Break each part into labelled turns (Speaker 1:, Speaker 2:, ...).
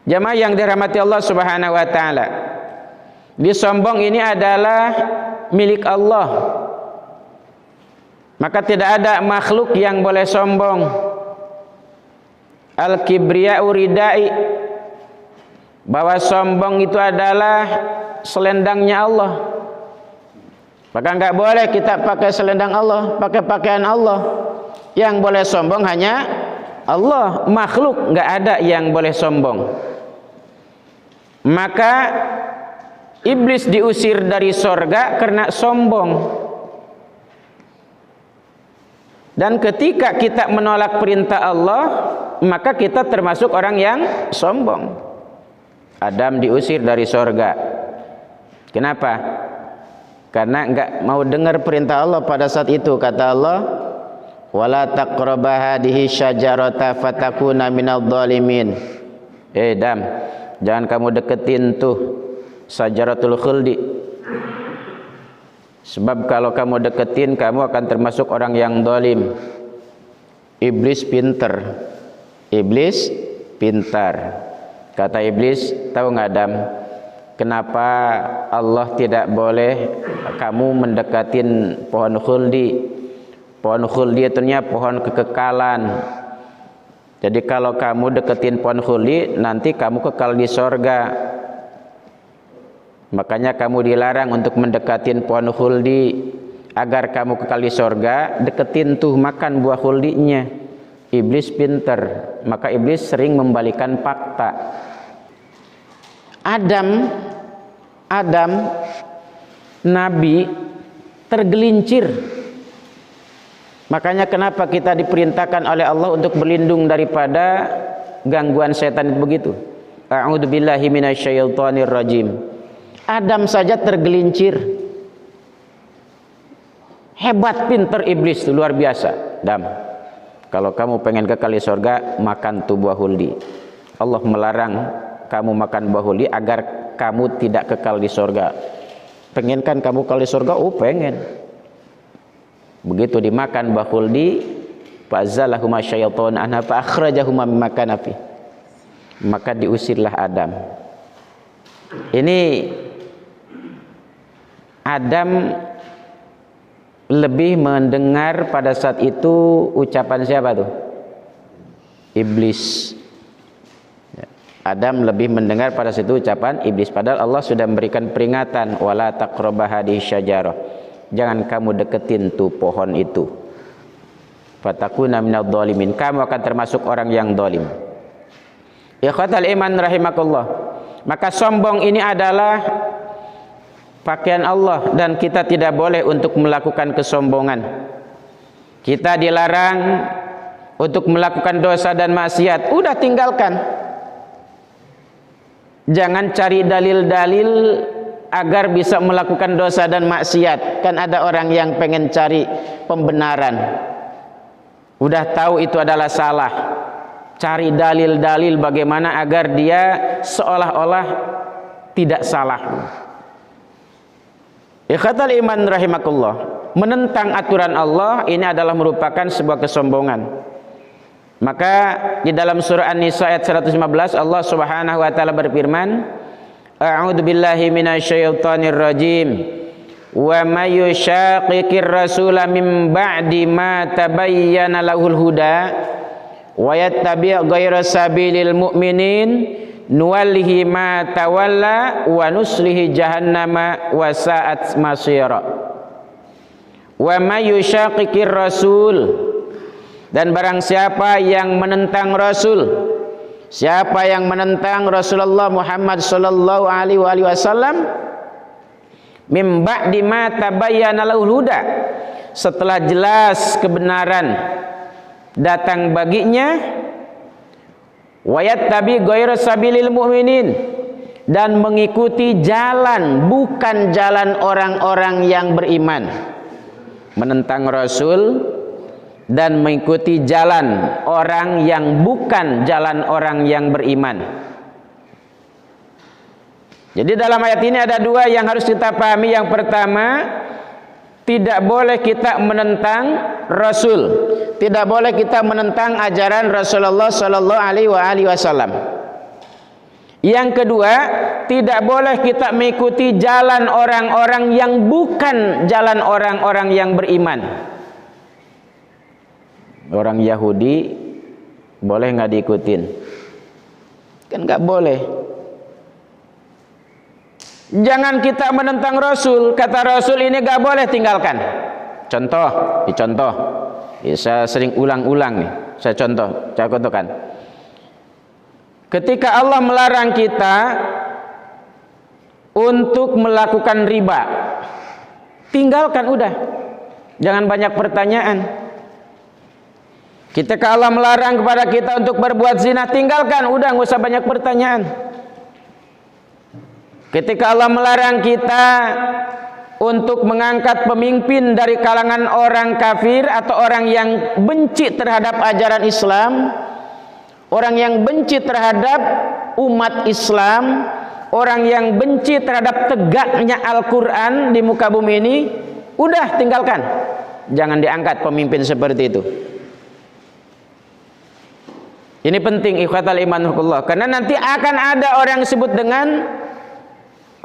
Speaker 1: Jamaah yang dirahmati Allah Subhanahu wa taala, disombong ini adalah milik Allah. Maka tidak ada makhluk yang boleh sombong. Al-kibriya'u ridai, bahwa sombong itu adalah selendangnya Allah. Maka enggak boleh kita pakai selendang Allah, pakai pakaian Allah. Yang boleh sombong hanya Allah, makhluk enggak ada yang boleh sombong. Maka iblis diusir dari sorga karena sombong. Dan ketika kita menolak perintah Allah, maka kita termasuk orang yang sombong. Adam diusir dari sorga. Kenapa? Karena enggak mau dengar perintah Allah pada saat itu. Kata Allah, wala taqraba hadhihi syajarata fatakuna minadh dhalimin. Adam, jangan kamu deketin tuh syajaratul khuldi. Sebab kalau kamu deketin, kamu akan termasuk orang yang zalim. Iblis pinter. Iblis pintar. Kata iblis, tahu nggak Adam, kenapa Allah tidak boleh kamu mendekatin pohon khuldi? Pohon khuldi itu pohon kekekalan. Jadi kalau kamu deketin pohon khuldi, nanti kamu kekal di sorga. Makanya kamu dilarang untuk mendekatin pohon khuldi. Agar kamu kekal di sorga, deketin tuh, makan buah khuldinya. Iblis pinter, maka iblis sering membalikan fakta. Adam Nabi tergelincir. Makanya kenapa kita diperintahkan oleh Allah untuk berlindung daripada gangguan setan itu begitu. A'udzubillahi minasyaitonir rajim. Adam saja tergelincir. Hebat pinter iblis itu, luar biasa. Adam, kalau kamu pengen kekal di surga, makan tuh buah khuldi. Allah melarang kamu makan buah khuldi agar kamu tidak kekal di surga. Pengen kan kamu kekal di surga? Oh pengen. Begitu dimakan buah khuldi, fa'azalahuma syaitun anha fa'akhrajahuma mimma kana fi. Maka diusirlah Adam. Ini Adam lebih mendengar pada saat itu ucapan siapa tuh? Iblis. Adam lebih mendengar pada saat itu ucapan iblis. Padahal Allah sudah memberikan peringatan, wala taqrabah hadhihi syajarah. Jangan kamu deketin tuh pohon itu. Fatakuna minadh dhalimin. Kamu akan termasuk orang yang zalim. Ikhwatal iman rahimakumullah. Maka sombong ini adalah pakaian Allah dan kita tidak boleh untuk melakukan kesombongan. Kita dilarang untuk melakukan dosa dan maksiat. Udah tinggalkan. Jangan cari dalil-dalil agar bisa melakukan dosa dan maksiat. Kan ada orang yang pengen cari pembenaran. Udah tahu itu adalah salah. Cari dalil-dalil bagaimana agar dia seolah-olah tidak salah. Ikhwatal iman rahimakumullah, menentang aturan Allah ini adalah merupakan sebuah kesombongan. Maka di dalam surah An-Nisa ayat 115 Allah Subhanahu wa taala berfirman, A'udzubillahi minasyaitonir rajim. Wa may yushaqiqir rasula min ba'di ma tabayyana lahul huda wa yattabi' ghayra sabilil mu'minin nuwallihi ma tawalla wa nuslihi jahannama wa sa'at masira. Wa may yushaqiqir rasul, dan barang siapa yang menentang Rasul, siapa yang menentang Rasulullah Muhammad sallallahu alaihi wasallam, mim ba'di ma tabayyana lahul huda, setelah jelas kebenaran datang baginya, wayat tabi ghairu sabilil mu'minin, dan mengikuti jalan bukan jalan orang-orang yang beriman. Menentang Rasul dan mengikuti jalan orang yang bukan jalan orang yang beriman. Jadi dalam ayat ini ada dua yang harus kita pahami. Yang pertama, tidak boleh kita menentang Rasul, tidak boleh kita menentang ajaran Rasulullah sallallahu alaihi wasallam. Yang kedua, tidak boleh kita mengikuti jalan orang-orang yang bukan jalan orang-orang yang beriman. Orang Yahudi boleh nggak diikutin? Kan nggak boleh. Jangan kita menentang Rasul. Kata Rasul ini nggak boleh, tinggalkan. Contoh. Saya sering ulang-ulang nih. Saya contohkan. Ketika Allah melarang kita untuk melakukan riba, tinggalkan udah. Jangan banyak pertanyaan. Ketika Allah melarang kepada kita untuk berbuat zina, tinggalkan udah, nggak usah banyak pertanyaan. Ketika Allah melarang kita untuk mengangkat pemimpin dari kalangan orang kafir atau orang yang benci terhadap ajaran Islam, orang yang benci terhadap umat Islam, orang yang benci terhadap tegaknya Al-Quran di muka bumi ini, udah tinggalkan. Jangan diangkat pemimpin seperti itu. Ini penting, ikhwatal iman Allah, karena nanti akan ada orang yang disebut dengan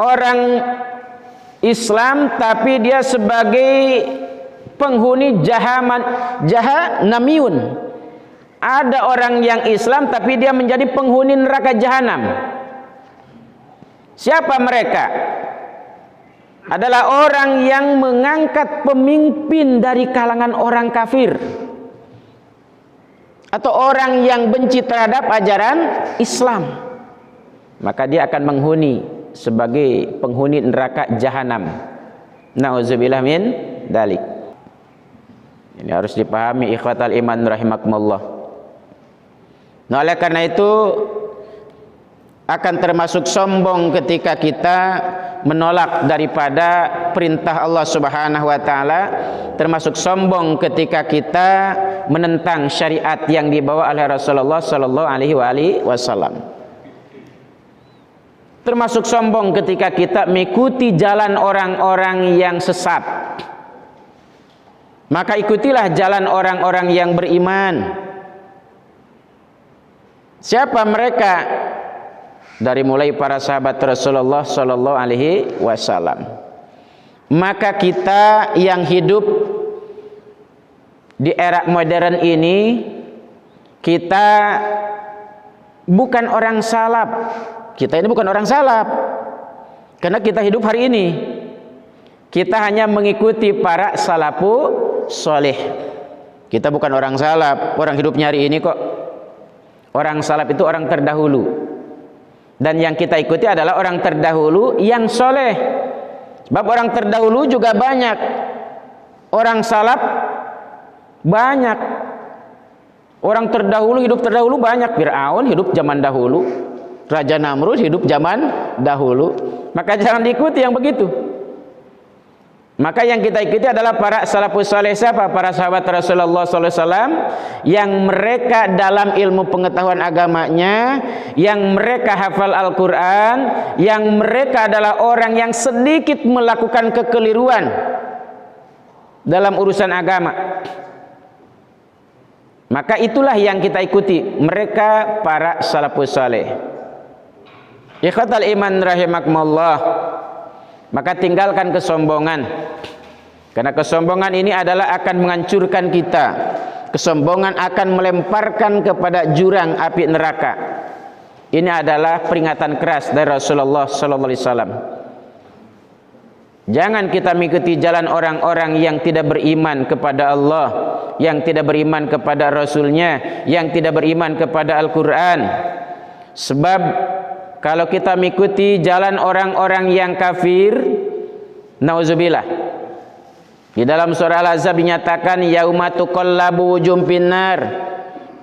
Speaker 1: orang Islam tapi dia sebagai penghuni jahanamiyun. Ada orang yang Islam tapi dia menjadi penghuni neraka jahanam. Siapa mereka? Adalah orang yang mengangkat pemimpin dari kalangan orang kafir atau orang yang benci terhadap ajaran Islam. Maka dia akan menghuni sebagai penghuni neraka jahanam. Nauzubillah min dalik. Ini harus dipahami ikhwatal iman rahimakumullah. Nah, oleh karena itu akan termasuk sombong ketika kita menolak daripada perintah Allah Subhanahu wa taala, termasuk sombong ketika kita menentang syariat yang dibawa oleh Rasulullah sallallahu alaihi wasallam. Termasuk sombong ketika kita mengikuti jalan orang-orang yang sesat. Maka ikutilah jalan orang-orang yang beriman. Siapa mereka? Dari mulai para sahabat Rasulullah sallallahu alaihi wasallam. Maka kita yang hidup di era modern ini, kita bukan orang salaf. Kita ini bukan orang salaf, karena kita hidup hari ini. Kita hanya mengikuti para salafu soleh. Kita bukan orang salaf, orang hidupnya hari ini kok. Orang salaf itu orang terdahulu, dan yang kita ikuti adalah orang terdahulu yang soleh. Sebab orang terdahulu juga banyak, orang salaf banyak. Orang terdahulu, hidup terdahulu banyak. Fir'aun hidup zaman dahulu, Raja Namrud hidup zaman dahulu. Maka jangan diikuti yang begitu. Maka yang kita ikuti adalah para salafus saleh. Siapa? Para sahabat Rasulullah SAW, yang mereka dalam ilmu pengetahuan agamanya, yang mereka hafal Al-Quran, yang mereka adalah orang yang sedikit melakukan kekeliruan dalam urusan agama. Maka itulah yang kita ikuti, mereka para salafus saleh. Ikhwatal iman rahimakumullah. Maka tinggalkan kesombongan, karena kesombongan ini adalah akan menghancurkan kita. Kesombongan akan melemparkan kepada jurang api neraka. Ini adalah peringatan keras dari Rasulullah SAW. Jangan kita mengikuti jalan orang-orang yang tidak beriman kepada Allah, yang tidak beriman kepada Rasulnya, yang tidak beriman kepada Al-Quran. Sebab kalau kita mengikuti jalan orang-orang yang kafir, nauzubillah, di dalam surah Al-Ahzab dinyatakan yauma tuqallabu wujuhum finnar,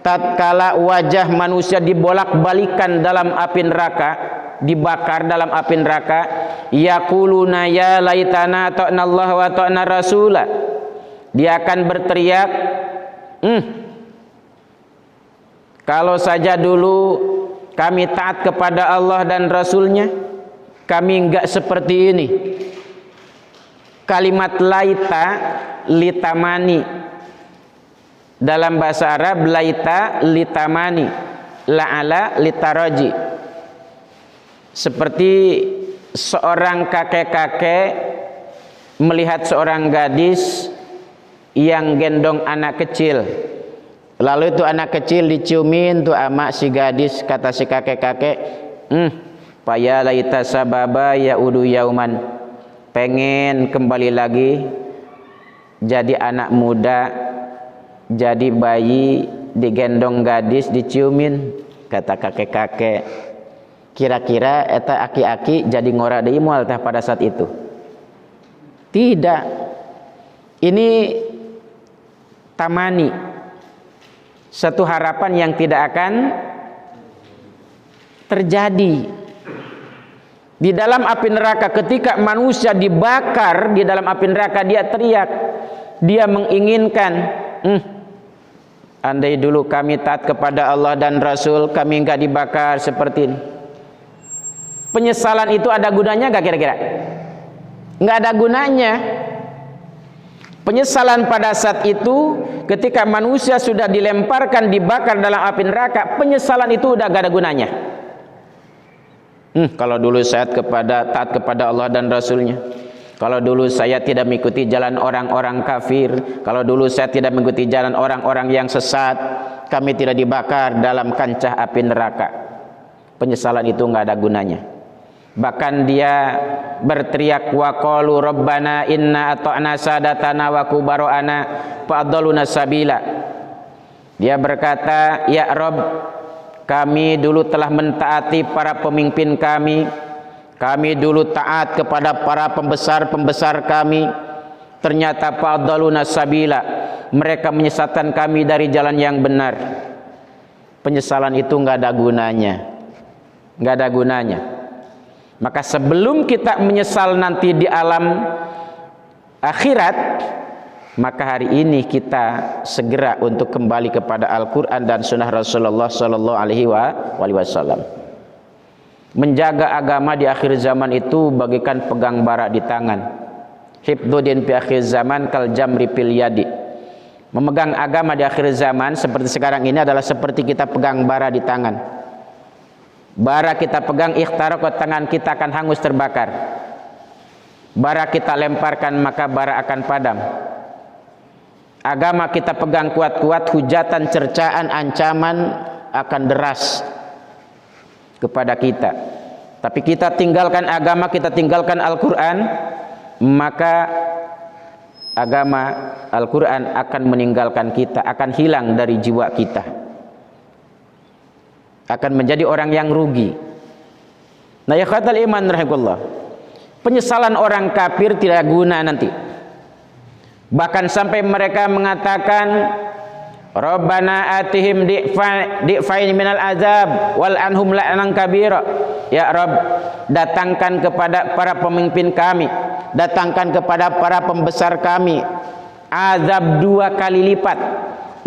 Speaker 1: tatkala wajah manusia dibolak-balikan dalam api neraka, dibakar dalam api neraka, yaquluna ya laitana ta'na Allah wa ta'na rasula. Dia akan berteriak, kalau saja dulu kami taat kepada Allah dan Rasulnya, kami enggak seperti ini. Kalimat laita litamani, dalam bahasa Arab laita litamani, la'ala litaraji. seperti seorang kakek-kakek melihat seorang gadis yang gendong anak kecil. Lalu itu anak kecil diciumin tuh ama si gadis, kata si kakek-kakek, paya laita sababa ya udu yauman, pengen kembali lagi jadi anak muda, jadi bayi digendong gadis diciumin, kata kakek-kakek. Kira-kira eta aki-aki jadi ngora deui moal teh pada saat itu? Tidak. Ini tamani, satu harapan yang tidak akan terjadi. Di dalam api neraka, ketika manusia dibakar di dalam api neraka, dia teriak, dia menginginkan, andai dulu kami taat kepada Allah dan Rasul, kami enggak dibakar seperti ini. Penyesalan itu ada gunanya enggak kira-kira? Enggak ada gunanya. Penyesalan pada saat itu, ketika manusia sudah dilemparkan, dibakar dalam api neraka, penyesalan itu udah enggak ada gunanya. Kalau dulu saya taat kepada Allah dan Rasulnya, kalau dulu saya tidak mengikuti jalan orang-orang kafir, kalau dulu saya tidak mengikuti jalan orang-orang yang sesat, kami tidak dibakar dalam kancah api neraka. Penyesalan itu enggak ada gunanya. Bahkan dia berteriak, wa qalu rabbana inna ata'na sadatana wa kubara'ana fa'adalluna sabila. Dia berkata, ya Rabb, kami dulu telah mentaati para pemimpin kami dulu taat kepada para pembesar-pembesar kami, ternyata fa'adalluna sabila, mereka menyesatkan kami dari jalan yang benar. Penyesalan itu enggak ada gunanya, enggak ada gunanya. Maka sebelum kita menyesal nanti di alam akhirat, maka hari ini kita segera untuk kembali kepada Al-Quran dan Sunnah Rasulullah Sallallahu Alaihi Wasallam. Menjaga agama di akhir zaman itu bagikan pegang bara di tangan. Hifdzuddin fi akhir zaman kal jamri fil yadi. Memegang agama di akhir zaman seperti sekarang ini adalah seperti kita pegang bara di tangan. Bara kita pegang, ikhtaraqat, tangan kita akan hangus terbakar. Bara kita lemparkan, maka bara akan padam. Agama kita pegang kuat-kuat, hujatan, cercaan, ancaman akan deras kepada kita. Tapi kita tinggalkan agama, kita tinggalkan Al-Quran, maka agama Al-Quran akan meninggalkan kita, akan hilang dari jiwa kita, akan menjadi orang yang rugi. Nah ya khatal iman rahimahullah, penyesalan orang kafir tidak guna nanti. Bahkan sampai mereka mengatakan, Rabbana atihim di'fain minal azab wal anhum la'nan kabira. Ya Rabb, datangkan kepada para pemimpin kami, datangkan kepada para pembesar kami azab 2 kali lipat,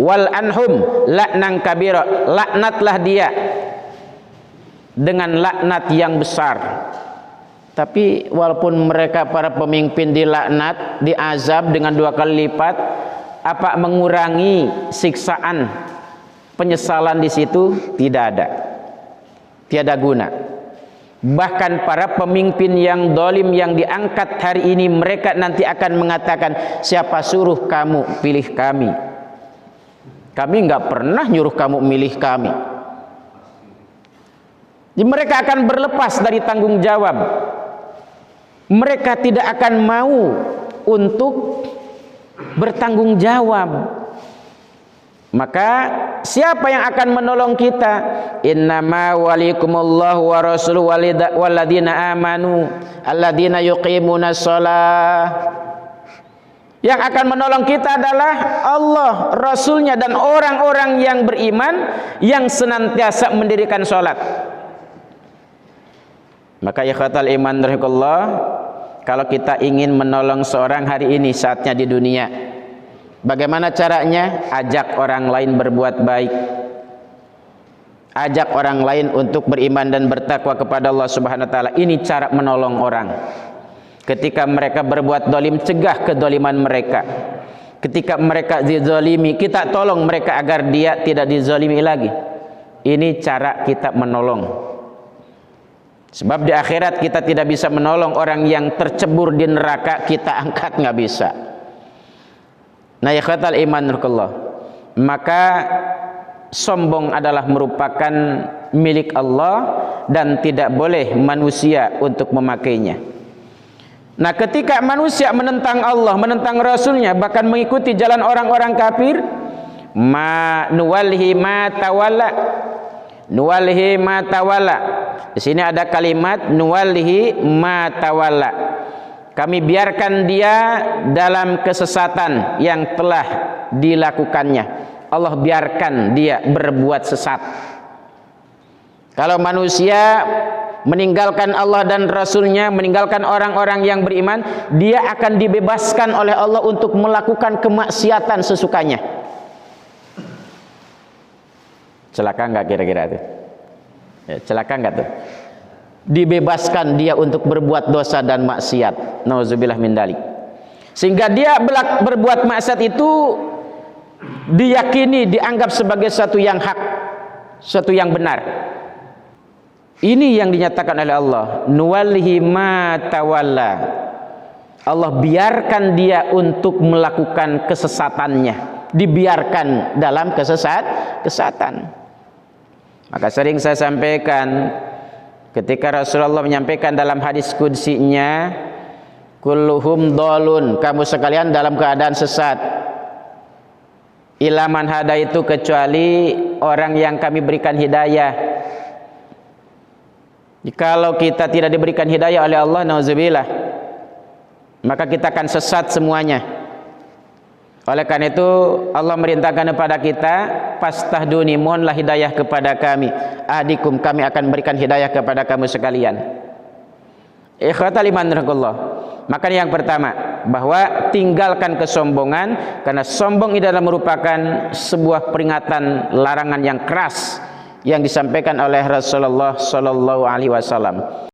Speaker 1: wal anhum la'nan kabira, laknatlah dia dengan laknat yang besar. Tapi walaupun mereka para pemimpin dilaknat, diazab dengan 2 kali lipat, apa mengurangi siksaan penyesalan di situ? Tidak ada, tiada guna. Bahkan para pemimpin yang dolim yang diangkat hari ini, mereka nanti akan mengatakan, siapa suruh kamu pilih kami? Kami nggak pernah nyuruh kamu milih kami. Jadi mereka akan berlepas dari tanggung jawab. Mereka tidak akan mau untuk bertanggung jawab. Maka siapa yang akan menolong kita? Innama walikumullahu wa rasuluhu walladzina amanu alladzina yuqimuna shalah. Yang akan menolong kita adalah Allah, Rasulnya, dan orang-orang yang beriman yang senantiasa mendirikan sholat. Maka ya khatal iman rahimahullah, kalau kita ingin menolong seorang hari ini, saatnya di dunia, bagaimana caranya? Ajak orang lain berbuat baik, ajak orang lain untuk beriman dan bertakwa kepada Allah Subhanahu wa taala. Ini cara menolong orang. Ketika mereka berbuat dolim, cegah kedoliman mereka. Ketika mereka dizalimi, kita tolong mereka agar dia tidak dizalimi lagi. Ini cara kita menolong. Sebab di akhirat kita tidak bisa menolong orang yang tercebur di neraka, kita angkat nggak bisa. Nah, ikhwatal iman rukullah, maka sombong adalah merupakan milik Allah dan tidak boleh manusia untuk memakainya. Nah, ketika manusia menentang Allah, menentang Rasulnya, bahkan mengikuti jalan orang-orang kafir, nuwallihi ma tawalla, nuwallihi ma tawalla. Di sini ada kalimat nuwallihi ma tawalla. Kami biarkan dia dalam kesesatan yang telah dilakukannya. Allah biarkan dia berbuat sesat. Kalau manusia meninggalkan Allah dan Rasulnya, meninggalkan orang-orang yang beriman, dia akan dibebaskan oleh Allah untuk melakukan kemaksiatan sesukanya. Celaka nggak kira-kira itu? Ya, celaka nggak tuh? Dibebaskan dia untuk berbuat dosa dan maksiat. Nauzubillah min dalik. Sehingga dia berbuat maksiat itu diyakini, dianggap sebagai sesuatu yang hak, sesuatu yang benar. Ini yang dinyatakan oleh Allah, nuwallihi ma tawalla. Allah biarkan dia untuk melakukan kesesatannya, dibiarkan dalam kesesatan. Maka sering saya sampaikan ketika Rasulullah menyampaikan dalam hadis qudsinya, kulluhum dhalun, kamu sekalian dalam keadaan sesat. Illa man hada, itu kecuali orang yang kami berikan hidayah. Kalau kita tidak diberikan hidayah oleh Allah, nauzubillah, maka kita akan sesat semuanya. Oleh karena itu Allah merintahkan kepada kita, fastahduni, mohonlah hidayah kepada kami, ahdikum, kami akan berikan hidayah kepada kamu sekalian. Ikhwatal iman rahimakumullah. Maka yang pertama, bahwa tinggalkan kesombongan, karena sombong ini adalah merupakan sebuah peringatan, larangan yang keras yang disampaikan oleh Rasulullah sallallahu alaihi wasallam.